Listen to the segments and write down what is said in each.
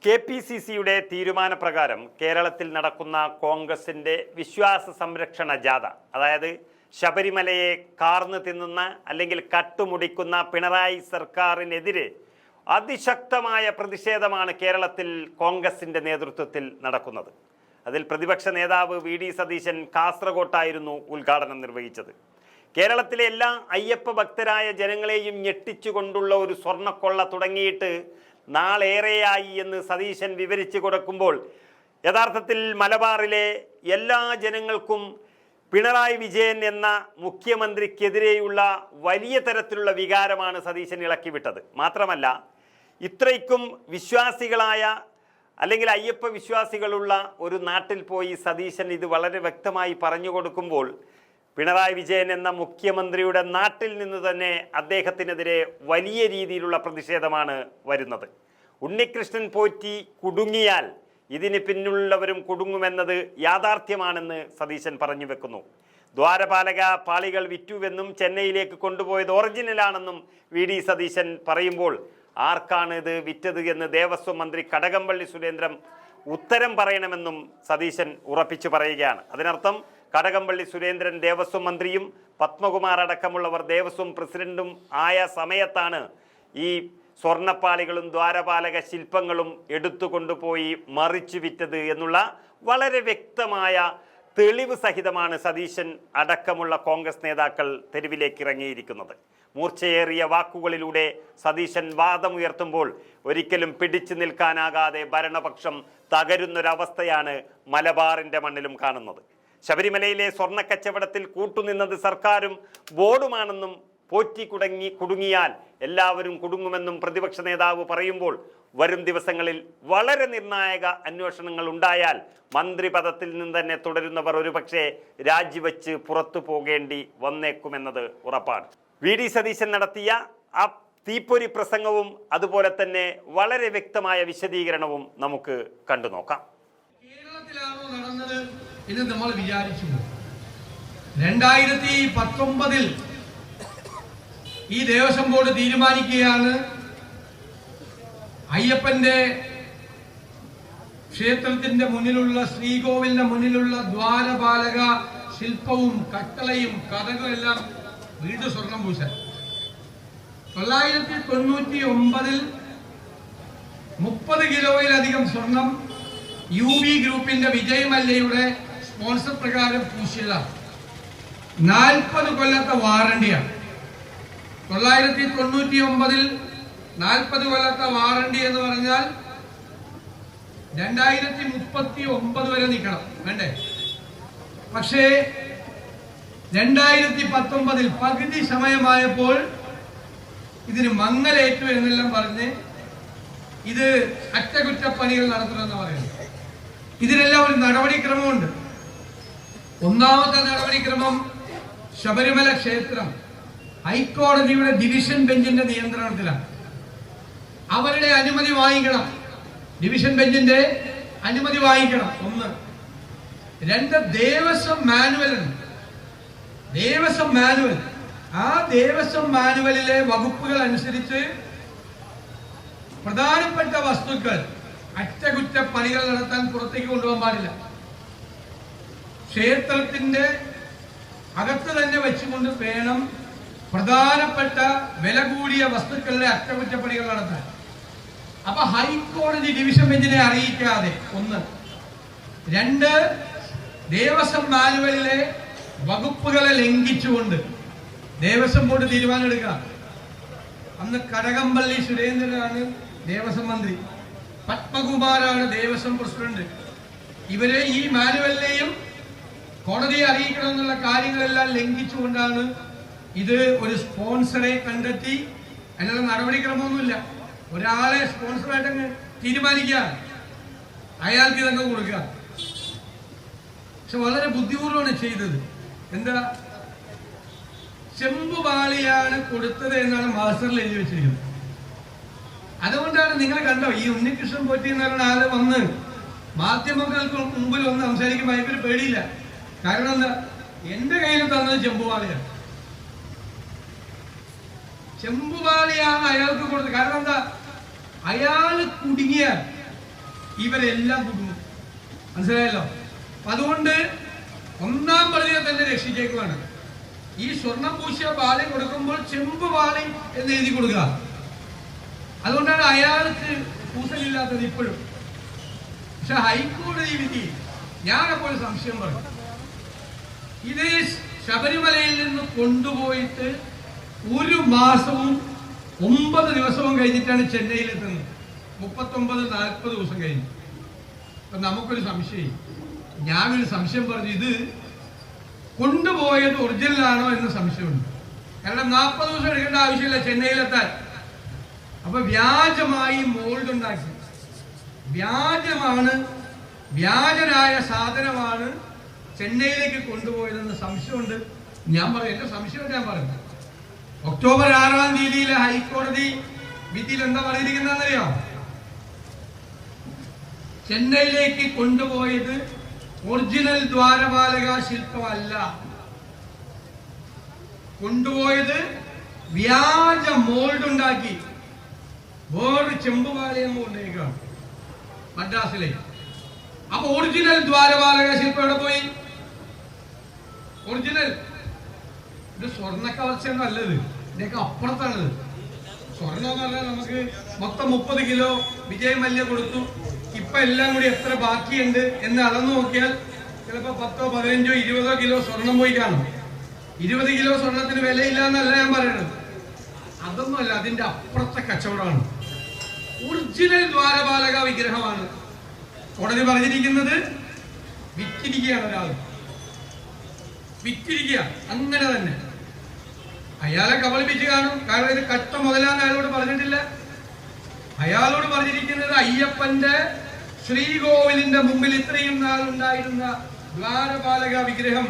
KPCCയുടെ തീരുമാനപ്രകാരം കേരളത്തിൽ നടക്കുന്ന കോൺഗ്രസിൻ്റെ വിശ്വാസ സംരക്ഷണ ജാഥ, അതായത് ശബരിമലയെ കാർന്നു തിന്നുന്ന അല്ലെങ്കിൽ കട്ടുമുടിക്കുന്ന പിണറായി സർക്കാരിനെതിരെ അതിശക്തമായ പ്രതിഷേധമാണ് കേരളത്തിൽ കോൺഗ്രസിൻ്റെ നേതൃത്വത്തിൽ നടക്കുന്നത്. അതിൽ പ്രതിപക്ഷ നേതാവ് VD സതീശൻ കാസർഗോട്ടായിരുന്നു ഉദ്ഘാടനം നിർവഹിച്ചത്. കേരളത്തിലെ എല്ലാ അയ്യപ്പ ഭക്തരായ ജനങ്ങളെയും ഞെട്ടിച്ചുകൊണ്ടുള്ള ഒരു സ്വർണ്ണക്കൊള്ള തുടങ്ങിയിട്ട് നാളേറെയായി എന്ന് സതീശൻ വിവരിച്ചു കൊടുക്കുമ്പോൾ യഥാർത്ഥത്തിൽ മലബാറിലെ എല്ലാ ജനങ്ങൾക്കും പിണറായി വിജയൻ എന്ന മുഖ്യമന്ത്രിക്കെതിരെയുള്ള വലിയ തരത്തിലുള്ള വികാരമാണ് സതീശൻ ഇളക്കിവിട്ടത്. മാത്രമല്ല, ഇത്രയ്ക്കും വിശ്വാസികളായ അല്ലെങ്കിൽ അയ്യപ്പ വിശ്വാസികളുള്ള ഒരു നാട്ടിൽ പോയി സതീശൻ ഇത് വളരെ വ്യക്തമായി പറഞ്ഞു കൊടുക്കുമ്പോൾ പിണറായി വിജയൻ എന്ന മുഖ്യമന്ത്രിയുടെ നാട്ടിൽ നിന്ന് തന്നെ അദ്ദേഹത്തിനെതിരെ വലിയ രീതിയിലുള്ള പ്രതിഷേധമാണ് വരുന്നത്. ഉണ്ണികൃഷ്ണൻ പോറ്റി കുടുങ്ങിയാൽ ഇതിന് പിന്നിലുള്ളവരും കുടുങ്ങുമെന്നത് യാഥാർത്ഥ്യമാണെന്ന് സതീശൻ പറഞ്ഞു വെക്കുന്നു. ദ്വാരപാലക പാളികൾ വിറ്റുവെന്നും ചെന്നൈയിലേക്ക് കൊണ്ടുപോയത് ഒറിജിനലാണെന്നും VD സതീശൻ പറയുമ്പോൾ ആർക്കാണ് ഇത് വിറ്റത് എന്ന് ദേവസ്വം മന്ത്രി കടകംപള്ളി സുരേന്ദ്രൻ ഉത്തരം പറയണമെന്നും സതീശൻ ഉറപ്പിച്ചു പറയുകയാണ്. അതിനർത്ഥം കടകംപള്ളി സുരേന്ദ്രൻ ദേവസ്വം മന്ത്രിയും പത്മകുമാർ അടക്കമുള്ളവർ ദേവസ്വം പ്രസിഡന്റും ആയ സമയത്താണ് ഈ സ്വർണ്ണപ്പാളികളും ദ്വാരപാലക ശില്പങ്ങളും എടുത്തുകൊണ്ടുപോയി മറിച്ചു വിറ്റത് എന്നുള്ള വളരെ വ്യക്തമായ തെളിവ് സഹിതമാണ് സതീശൻ അടക്കമുള്ള കോൺഗ്രസ് നേതാക്കൾ തെരുവിലേക്ക് ഇറങ്ങിയിരിക്കുന്നത്. മൂർച്ചയേറിയ വാക്കുകളിലൂടെ സതീശൻ വാദമുയർത്തുമ്പോൾ ഒരിക്കലും പിടിച്ചു നിൽക്കാനാകാതെ ഭരണപക്ഷം തകരുന്നൊരവസ്ഥയാണ് മലബാറിൻ്റെ മണ്ണിലും കാണുന്നത്. ശബരിമലയിലെ സ്വർണ്ണക്കച്ചവടത്തിൽ കൂട്ടുനിന്നത് സർക്കാരും ബോർഡുമാണെന്നും പോറ്റി കുടുങ്ങിയാൽ എല്ലാവരും കുടുങ്ങുമെന്നും പ്രതിപക്ഷ നേതാവ് പറയുമ്പോൾ വരും ദിവസങ്ങളിൽ വളരെ നിർണായക അന്വേഷണങ്ങൾ ഉണ്ടായാൽ മന്ത്രിപദത്തിൽ നിന്ന് തന്നെ തുടരുന്നവർ ഒരുപക്ഷെ രാജിവെച്ച് പുറത്തു പോകേണ്ടി വന്നേക്കുമെന്നത് ഉറപ്പാണ്. VD സതീശൻ നടത്തിയ ആ തീപ്പൊരി പ്രസംഗവും അതുപോലെ തന്നെ വളരെ വ്യക്തമായ വിശദീകരണവും നമുക്ക് കണ്ടു നോക്കാം. കേരളത്തിലാണോ നടന്നത് എന്ന് നമ്മൾ വിചാരിച്ചു. 2019 ഈ ദേവസ്വം ബോർഡ് തീരുമാനിക്കുകയാണ് അയ്യപ്പന്റെ ക്ഷേത്രത്തിന്റെ മുന്നിലുള്ള ശ്രീകോവിലിന്റെ മുന്നിലുള്ള ദ്വാരപാലക ശില്പവും കട്ടളയും കഥകളും എല്ലാം വീട് സ്വർണം പൂശാൻ. 999 30 കിലോയിലധികം സ്വർണം UB ഗ്രൂപ്പിന്റെ വിജയ് മല്യയുടെ സ്പോൺസർ പ്രകാരം പൂശിയതാണ്. 40 കൊല്ലത്തെ വാറണ്ടിയാണ്. 999 40 കൊല്ലത്തെ വാറണ്ടി എന്ന് പറഞ്ഞാൽ 2039 വരെ നിൽക്കണം, വേണ്ടേ? പക്ഷേ 2019 പകുതി സമയമായപ്പോൾ ഇതിന് മങ്ങലേറ്റു എന്നെല്ലാം പറഞ്ഞ് ഇത് അറ്റകുറ്റപ്പണികൾ നടത്തണമെന്ന് പറയുന്നു. ഇതിനെല്ലാം ഒരു നടപടിക്രമമുണ്ട്. ഒന്നാമത്തെ നടപടിക്രമം, ശബരിമല ക്ഷേത്രം ഹൈക്കോടതിയുടെ ഡിവിഷൻ ബെഞ്ചിന്റെ നിയന്ത്രണത്തിലാണ്. അവരുടെ അനുമതി വാങ്ങിക്കണം, ഡിവിഷൻ ബെഞ്ചിന്റെ അനുമതി വാങ്ങിക്കണം. 1. 2, ദേവസ്വം മാനുവൽ ഉണ്ട്. ദേവസ്വം മാനുവൽ, ആ ദേവസ്വം മാനുവലിലെ വകുപ്പുകൾ അനുസരിച്ച് പ്രധാനപ്പെട്ട വസ്തുക്കൾ അറ്റകുറ്റപ്പണികൾ നടത്താൻ പുറത്തേക്ക് കൊണ്ടുപോകാൻ പാടില്ല. ക്ഷേത്രത്തിന്റെ അകത്ത് തന്നെ വെച്ചുകൊണ്ട് വേണം പ്രധാനപ്പെട്ട വില കൂടിയ വസ്തുക്കളുടെ അറ്റകുറ്റപ്പണികൾ നടത്താൻ. അപ്പൊ ഹൈക്കോടതി ഡിവിഷൻ ബെഞ്ചിനെ അറിയിക്കാതെ 1. 2, ദേവസ്വം മാനുവലിലെ വകുപ്പുകളെ ലംഘിച്ചുകൊണ്ട് ദേവസ്വം ബോർഡ് തീരുമാനം എടുക്കുക. അന്ന് കടകംപള്ളി സുരേന്ദ്രനാണ് ദേവസ്വം മന്ത്രി, പത്മകുമാറാണ് ദേവസ്വം പ്രസിഡന്റ്. ഇവരെ ഈ മാനുവലിനെയും കോടതിയെ അറിയിക്കണമെന്നുള്ള കാര്യങ്ങളെല്ലാം ലംഘിച്ചുകൊണ്ടാണ് ഇത് ഒരു സ്പോൺസറെ കണ്ടെത്തി. അതിനുള്ള നടപടിക്രമമൊന്നുമില്ല. ഒരാളെ സ്പോൺസറായിട്ടങ്ങ് തീരുമാനിക്കുക, അയാൾക്ക് ഇതൊക്കെ കൊടുക്കുക. പക്ഷെ വളരെ ബുദ്ധിപൂർവ്വമാണ് ചെയ്തത്. എന്താ, ചെമ്പുപാളിയാണ് കൊടുത്തത് എന്നാണ് മാസ്റ്ററിൽ എഴുതി വെച്ചിരിക്കുന്നത്. അതുകൊണ്ടാണ് നിങ്ങൾ കണ്ടോ ഈ ഉണ്ണികൃഷ്ണൻ പോറ്റി എന്ന് പറയുന്ന ആള് വന്ന് മാധ്യമങ്ങൾക്ക് മുമ്പിൽ വന്ന് സംസാരിക്കുമ്പോൾ അയാൾക്ക് പേടിയില്ല. കാരണം എന്താ, എന്റെ കയ്യിൽ തന്നത് ചെമ്പുപാളിയാണ്. ചെമ്പുപാളിയാണ് അയാൾക്ക് കൊടുത്തത്. കാരണം എന്താ, അയാൾ കുടുങ്ങിയാൽ ഇവരെല്ലാം കുടുങ്ങും. മനസ്സിലായല്ലോ? അതുകൊണ്ട് ഒന്നാം പ്രതിയെ തന്നെ രക്ഷിച്ചേക്കുവാണ്. ഈ സ്വർണം പൂശിയ പാളി കൊടുക്കുമ്പോൾ ചെമ്പ് പാളി എന്ന് എഴുതി കൊടുക്കുക. അതുകൊണ്ടാണ് അയാൾക്ക് കൂസലില്ലാത്തത് ഇപ്പോഴും. പക്ഷെ ഹൈക്കോടതി വിധി ഞാനപ്പോൾ സംശയം പറഞ്ഞു. ഇത് ശബരിമലയിൽ നിന്ന് കൊണ്ടുപോയിട്ട് 1 മാസവും 9 ദിവസവും കഴിഞ്ഞിട്ടാണ് ചെന്നൈയിലെത്തുന്നത്. 39-40 ദിവസം കഴിഞ്ഞു. അപ്പൊ നമുക്കൊരു സംശയം, ഞാനൊരു സംശയം പറഞ്ഞു, ഇത് കൊണ്ടുപോയത് ഒറിജിനലാണോ എന്ന് സംശയമുണ്ട്. കാരണം 40 ദിവസം എടുക്കേണ്ട ആവശ്യമില്ല ചെന്നൈയിലെത്താൻ. അപ്പൊ വ്യാജമായി മോൾഡ് ഉണ്ടാക്കി, വ്യാജനായ സാധനമാണ് ചെന്നൈയിലേക്ക് കൊണ്ടുപോയതെന്ന് സംശയമുണ്ട്. ഞാൻ പറയും, എന്റെ സംശയം ഞാൻ പറഞ്ഞു. ഒക്ടോബർ 6-ാം തീയതിയിലെ ഹൈക്കോടതി വിധിയിൽ എന്താ പറഞ്ഞിരിക്കുന്നറിയോ? ചെന്നൈയിലേക്ക് കൊണ്ടുപോയത് ഒറിജിനൽ ദ്വാരപാലക ശില്പമല്ല, കൊണ്ടുപോയത് വ്യാജ മോൾഡ് ഉണ്ടാക്കി വേറൊരു ചെമ്പുപാലയം കൊണ്ടേക്കാണ് മദ്രാസിലേക്ക്. അപ്പൊ ഒറിജിനൽ ദ്വാരപാലക ശില്പം എവിടെ പോയി? ഒറിജിനൽ ഇത് സ്വർണ്ണ കവർച്ചയൊന്നും അല്ലത്, ഇതിനൊക്കെ അപ്പുറത്താണത്. സ്വർണ്ണം എന്ന് പറഞ്ഞാൽ നമുക്ക് മൊത്തം 30 കിലോ വിജയ് മല്യ കൊടുത്തു. ഇപ്പൊ എല്ലാം കൂടി എത്ര ബാക്കിയുണ്ട് എന്ന് അളന്നു നോക്കിയാൽ ചിലപ്പോ 10, 15, 20 കിലോ സ്വർണം പോയി കാണും. 20 കിലോ സ്വർണത്തിന് വിലയില്ല എന്നല്ല ഞാൻ പറയുന്നത്. അതൊന്നുമല്ല, അതിന്റെ അപ്പുറത്തെ കച്ചവടമാണ്. ഒറിജിനൽ ദ്വാരപാലക വിഗ്രഹമാണ്. കോടതി പറഞ്ഞിരിക്കുന്നത് വിറ്റിരിക്കുകയാണ്, ഒരാൾ വിറ്റിരിക്കുക. അങ്ങനെ തന്നെ അയാളെ കബളിപ്പിച്ച് കാണും. കാരണം ഇത് കട്ട മുതലാന്ന് അയാളോട് പറഞ്ഞിട്ടില്ല. അയാളോട് പറഞ്ഞിരിക്കുന്നത് അയ്യപ്പന്റെ ശ്രീകോവിലിന്റെ മുമ്പിൽ ഇത്രയും നാൾ ഉണ്ടായിരുന്ന ദ്വാരപാലക വിഗ്രഹം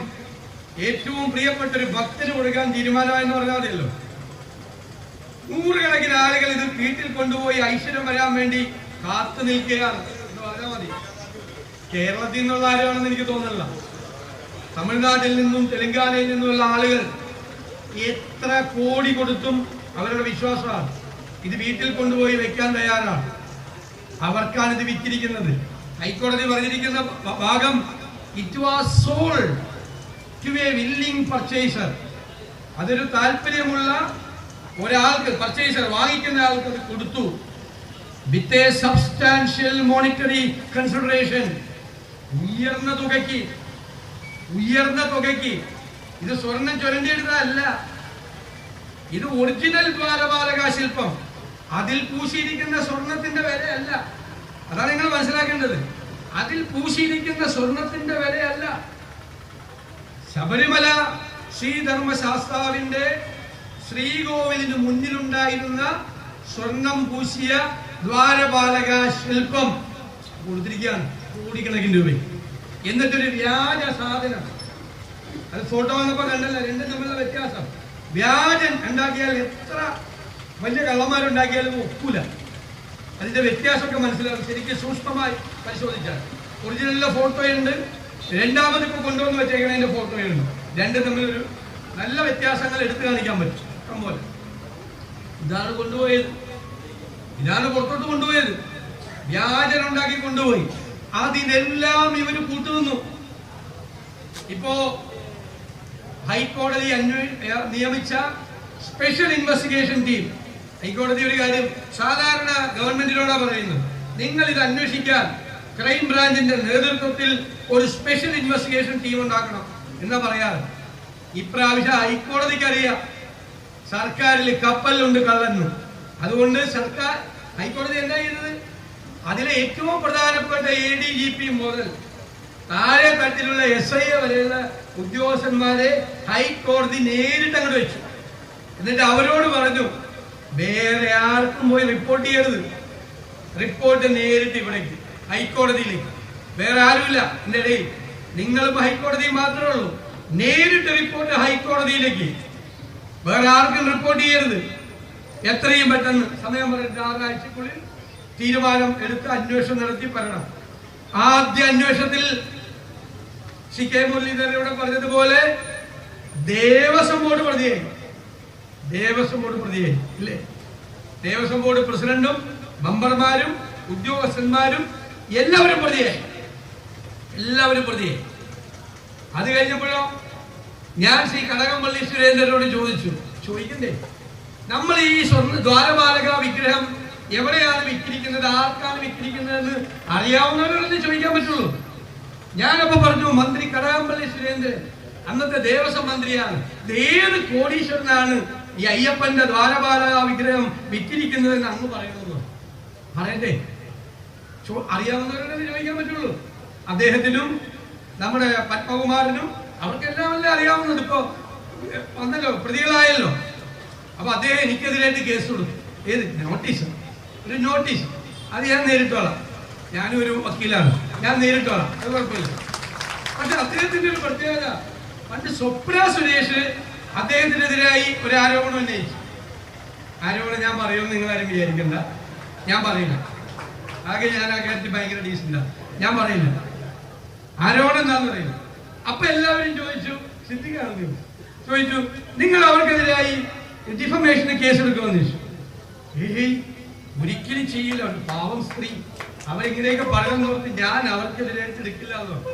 ഏറ്റവും പ്രിയപ്പെട്ട ഒരു ഭക്തന് കൊടുക്കാൻ തീരുമാനമായെന്ന് പറഞ്ഞാൽ മതിയല്ലോ. 100 കണക്കിന് ആളുകൾ ഇത് വീട്ടിൽ കൊണ്ടുപോയി ഐശ്വര്യം വരാൻ വേണ്ടി കാത്തു നിൽക്കുകയാണ് എന്ന് പറഞ്ഞാൽ മതി. കേരളത്തിൽ നിന്നുള്ള ആരാണെന്ന് എനിക്ക് തോന്നുന്നില്ല. തമിഴ്നാട്ടിൽ നിന്നും തെലങ്കാനയിൽ നിന്നുമുള്ള ആളുകൾ എത്ര കോടി കൊടുത്തും അവരുടെ വിശ്വാസമാണ് ഇത് വീട്ടിൽ കൊണ്ടുപോയി വെക്കാൻ തയ്യാറാണ്. അവർക്കാണ് ഇത് വിറ്റിരിക്കുന്നത്. ഹൈക്കോടതി പറഞ്ഞിരിക്കുന്ന ഭാഗം, it was sold to a willing purchaser. അതൊരു താല്പര്യമുള്ള ഒരാൾക്ക്, പർച്ചേസർ വാങ്ങിക്കുന്ന ആൾക്ക് അത് കൊടുത്തു. With a substantial monetary consideration, ഉയർന്ന തുകയ്ക്ക്. ഇത് സ്വർണം ചുരണ്ടിയെടുത്തതല്ല, ഇത് ഒറിജിനൽ ദ്വാരപാലക ശില്പം. അതിൽ പൂശിയിരിക്കുന്ന സ്വർണത്തിന്റെ വിലയല്ല. അതാണ് നിങ്ങൾ മനസ്സിലാക്കേണ്ടത്. അതിൽ പൂശിയിരിക്കുന്ന സ്വർണത്തിന്റെ വിലയല്ല. ശബരിമല ശ്രീധർമ്മശാസ്താവിന്റെ ശ്രീകോവിലിന് മുന്നിലുണ്ടായിരുന്ന സ്വർണം പൂശിയ ദ്വാരപാലക ശില്പം കൊടുത്തിരിക്കുകയാണ് കോടിക്കണക്കിന് രൂപ. എന്നിട്ടൊരു വ്യാജ സാധനം, അത് ഫോട്ടോ വന്നപ്പോ കണ്ടല്ല, രണ്ടും തമ്മിലുള്ള വ്യത്യാസം. വ്യാജൻ ഉണ്ടാക്കിയാൽ എത്ര വലിയ കള്ളന്മാരുണ്ടാക്കിയാലും ഒക്കൂല. അതിന്റെ വ്യത്യാസമൊക്കെ മനസ്സിലാവും ശരിക്കും സൂക്ഷ്മമായി പരിശോധിച്ചാൽ. ഒറിജിനലിലെ ഫോട്ടോയുണ്ട്, രണ്ടാമത് ഇപ്പൊ കൊണ്ടുവന്ന് വെച്ചേക്കണതിന്റെ ഫോട്ടോയുണ്ട്. രണ്ടും തമ്മിലൊരു നല്ല വ്യത്യാസങ്ങൾ എടുത്തു കാണിക്കാൻ പറ്റും. പോലെ ഇതാണ് കൊണ്ടുപോയത്, ഇതാണ് പുറത്തോട്ട് കൊണ്ടുപോയത്. വ്യാജൻ ഉണ്ടാക്കി കൊണ്ടുപോയി. അതിനെല്ലാം ഇവര് കൂട്ടുനിന്നു. ഇപ്പോ ഹൈക്കോടതി നിയമിച്ച സ്പെഷ്യൽ ഇൻവെസ്റ്റിഗേഷൻ ടീം, ഹൈക്കോടതി ഒരു കാര്യം സാധാരണ ഗവൺമെന്റിനോടാ പറയുന്നത്, നിങ്ങൾ ഇത് അന്വേഷിക്കാൻ ക്രൈം ബ്രാഞ്ചിന്റെ നേതൃത്വത്തിൽ ഒരു സ്പെഷ്യൽ ഇൻവെസ്റ്റിഗേഷൻ ടീം ഉണ്ടാക്കണം എന്നാ പറയാറ്. ഇപ്രാവശ്യം ഹൈക്കോടതിക്ക് അറിയാം സർക്കാരിൽ കപ്പലുണ്ട് കള്ളന്നു. അതുകൊണ്ട് ഹൈക്കോടതി എന്താ ചെയ്തത്? അതിലെ ഏറ്റവും പ്രധാനപ്പെട്ട ADGP മുതൽ താഴെ തട്ടിലുള്ള SI വരെയുള്ള ഉദ്യോഗസ്ഥന്മാരെ ഹൈക്കോടതി നേരിട്ട് അങ്ങോട്ട് വെച്ചു. എന്നിട്ട് അവരോട് പറഞ്ഞു, വേറെ ആർക്കും പോയി റിപ്പോർട്ട് ചെയ്യരുത്. റിപ്പോർട്ട് നേരിട്ട് ഇവിടേക്ക് ഹൈക്കോടതിയിലേക്ക്. വേറെ ആരുമില്ല എന്റെ ഇടയിൽ, നിങ്ങളിപ്പോ ഹൈക്കോടതി മാത്രമേ ഉള്ളൂ. നേരിട്ട് റിപ്പോർട്ട് ഹൈക്കോടതിയിലേക്ക്. വേറെ ആർക്കും റിപ്പോർട്ട് ചെയ്യരുത്. എത്രയും പെട്ടെന്ന് സമയം പറഞ്ഞിട്ട് 6 ആഴ്ചക്കുള്ളിൽ തീരുമാനം എടുത്ത് അന്വേഷണം നടത്തി പറയണം. ആദ്യ അന്വേഷണത്തിൽ CK മുരളീധരനോട് പറഞ്ഞതുപോലെ ദേവസ്വം ബോർഡ് പ്രതിയായി ഇല്ലേ? ദേവസ്വം ബോർഡ് പ്രസിഡന്റും മെമ്പർമാരും ഉദ്യോഗസ്ഥന്മാരും എല്ലാവരും പ്രതിയായി. അത് കഴിഞ്ഞപ്പോഴോ ഞാൻ ശ്രീ കടകംപള്ളി സുരേന്ദ്രനോട് ചോദിക്കണ്ടേ, നമ്മൾ ഈ ദ്വാരപാലക വിഗ്രഹം എവിടെയാണ് വിറ്റിരിക്കുന്നത്, ആർക്കാണ് വിറ്റിരിക്കുന്നതെന്ന് അറിയാവുന്നവരോടൊന്ന് ചോദിക്കാൻ പറ്റുള്ളൂ. ഞാനപ്പോ പറഞ്ഞു, മന്ത്രി കടകംപള്ളി സുരേന്ദ്രൻ അന്നത്തെ ദേവസ്വം മന്ത്രിയാണ്, ഏത് കോടീശ്വരനാണ് ഈ അയ്യപ്പന്റെ ദ്വാരപാലക വിഗ്രഹം വിറ്റിരിക്കുന്നതെന്ന് അങ്ങ് പറയുന്നത്? പറയണ്ടേ? അറിയാവുന്നവരോടൊന്ന് ചോദിക്കാൻ പറ്റുള്ളൂ. അദ്ദേഹത്തിനും നമ്മുടെ പത്മകുമാരനും അവർക്കെല്ലാം അല്ലേ അറിയാവുന്നത്. ഇപ്പോ വന്നല്ലോ, പ്രതികളായല്ലോ. അപ്പൊ അദ്ദേഹം എനിക്കെതിരായിട്ട് കേസ് കൊടുത്തു. ഏത് ഒരു നോട്ടീസ് അത് ഞാൻ നേരിട്ടോളാം. ഞാനും ഒരു വക്കീലാണ്, ഞാൻ നേരിട്ടോളാം, അത് കുഴപ്പമില്ല. പക്ഷെ അദ്ദേഹത്തിന്റെ ഒരു പ്രത്യേകത, പണ്ട് സ്വപ്ന സുരേഷ് അദ്ദേഹത്തിനെതിരായി ഒരു ആരോപണം ഉന്നയിച്ചു. ആരോപണം ഞാൻ പറയുമെന്ന് നിങ്ങളാരും വിചാരിക്കണ്ട, ഞാൻ പറയില്ല. ആകെ ഞാൻ ആ കാര്യത്തിൽ ഭയങ്കര ഡീസന്റാ, ഞാൻ പറയില്ല. ആരോപണം എന്താണെന്ന് അറിയില്ല. അപ്പൊ എല്ലാവരും ചോദിച്ചു, ചോദിച്ചു നിങ്ങൾ അവർക്കെതിരായി ഡിഫമേഷന് കേസെടുക്കുമെന്ന് ചോദിച്ചു. ഒരിക്കലും ചെയ്യില്ല, പാവം സ്ത്രീ, അവരിങ്ങനെയൊക്കെ പറയുന്നോർത്ത് ഞാൻ അവർക്കെതിരായിട്ട് എടുക്കില്ല എന്ന് പറഞ്ഞു.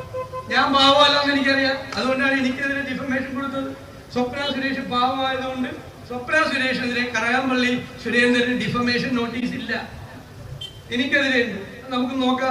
ഞാൻ പാവമല്ലെന്ന് എനിക്കറിയാം, അതുകൊണ്ടാണ് എനിക്കെതിരെ ഡിഫമേഷൻ കൊടുത്തത്. സ്വപ്ന സുരേഷ് പാവമായതുകൊണ്ട് സ്വപ്ന സുരേഷിനെതിരെ കടകംപള്ളി സുരേന്ദ്രന് ഡിഫമേഷൻ നോട്ടീസ് ഇല്ല, എനിക്കെതിരെ ഉണ്ട്. നമുക്ക് നോക്കാം.